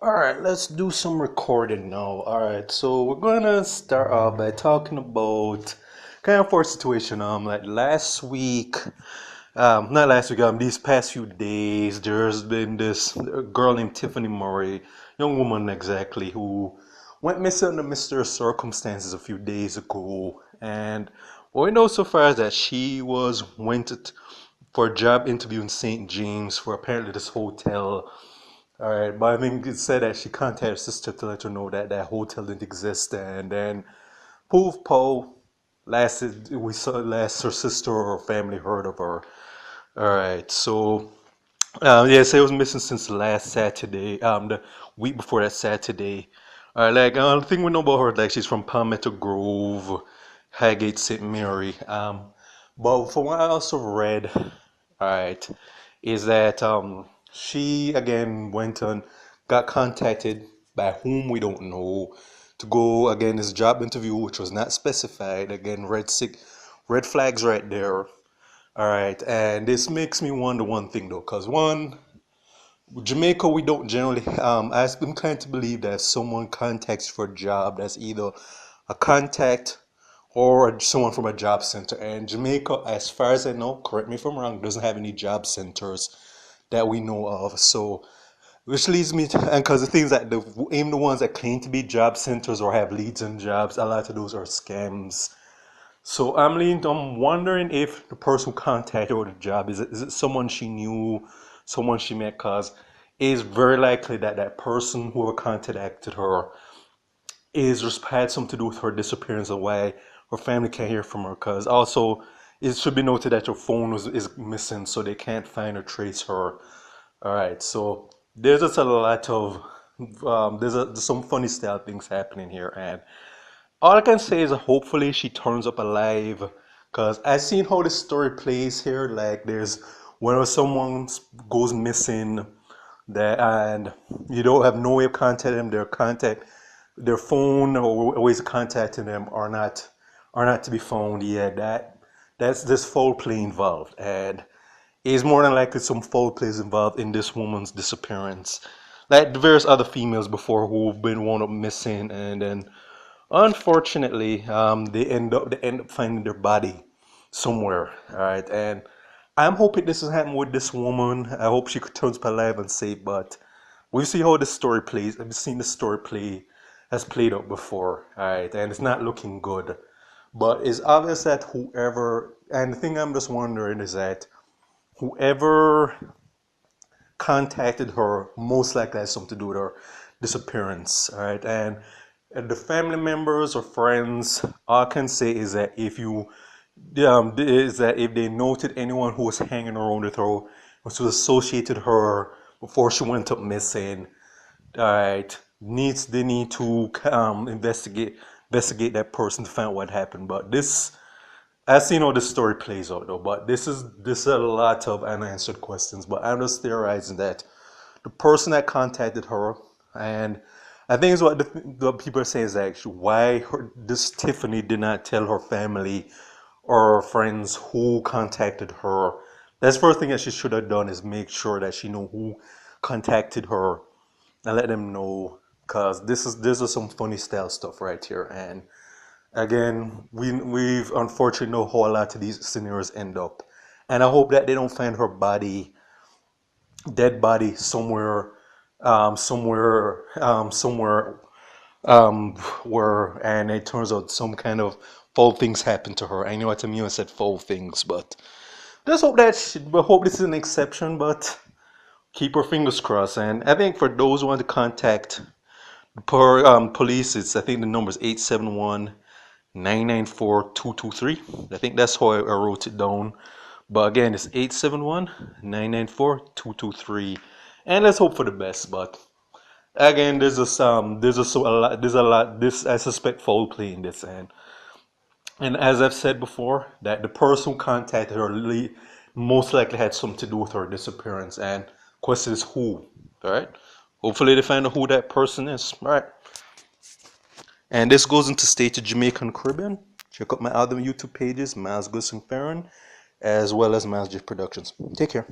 Alright, let's do some recording now. Alright, so we're gonna start off by talking about kind of for a situation. Like last week, not last week, these past few days, there's been this girl named Tiffany Murray, young woman exactly, who went missing under mysterious circumstances a few days ago. And what we know so far is that she went for a job interview in St. James for apparently this hotel. All right, but I think it said that she contacted her sister to let her know that that hotel didn't exist, and then poof, po, last her sister or family heard of her. All right, so yeah, so it was missing since last Saturday, the week before that Saturday. All right, like the thing we know about her, like she's from Palmetto Grove, Highgate, St. Mary. But from what I also read, all right, is that she again went and got contacted by whom we don't know to go again this job interview, which was not specified. Again, red flags right there. All right, and this makes me wonder one thing though, because one, Jamaica, we don't generally. I'm inclined to believe that if someone contacts you for a job, that's either a contact or someone from a job center. And Jamaica, as far as I know, correct me if I'm wrong, doesn't have any job centers that we know of. So, which leads me to, and because the things that even the ones that claim to be job centers or have leads and jobs, a lot of those are scams. So I'm wondering if the person who contacted her with the job is it someone she knew, someone she met, cause it's very likely that that person who contacted her had something to do with her disappearance and why her family can't hear from her. Cause also it should be noted that her phone is missing, so they can't find or trace her. All right, so there's just a lot of there's some funny style things happening here, and all I can say is hopefully she turns up alive, because I've seen how the story plays here. Like there's whenever someone goes missing, that and you don't have no way of contacting them, their phone or ways of contacting them are not to be found. Yeah, that's this foul play involved, and is more than likely some foul plays involved in this woman's disappearance. Like the various other females before who've been wound up missing, and then unfortunately, they end up finding their body somewhere. All right, and I'm hoping this is happening with this woman. I hope she turns up alive and safe. But we see how the story plays. I've seen the story play has played out before. All right, and it's not looking good. But it's obvious that whoever, and the thing I'm just wondering is that whoever contacted her most likely has something to do with her disappearance. All right, and the family members or friends, all I can say is that if they noted anyone who was hanging around with her, was associated her before she went up missing, all right, they need to investigate that person to find out what happened. But this, as you know, the story plays out though. But this is a lot of unanswered questions. But I'm just theorizing that the person that contacted her, and I think it's what the people are saying is actually why this Tiffany did not tell her family or friends who contacted her. That's the first thing that she should have done, is make sure that she know who contacted her and let them know, because this is some funny style stuff right here. And again, we've unfortunately know how a lot of these scenarios end up, and I hope that they don't find her dead body somewhere where, and it turns out some kind of foul things happen to her. I know what I mean. I said foul things, but just hope this is an exception. But keep our fingers crossed. And I think for those who want to contact police, I think the number is 871-994-223. I think that's how I wrote it down. But again, it's 871-994-223. And let's hope for the best. But again, there's a lot. This, I suspect, foul play in this, and as I've said before, that the person who contacted her most likely had something to do with her disappearance. And question is who. All right. Hopefully they find out who that person is. All right. And this goes into State of Jamaican Caribbean. Check out my other YouTube pages, Miles Goodson Farron, as well as Miles J Productions. Take care.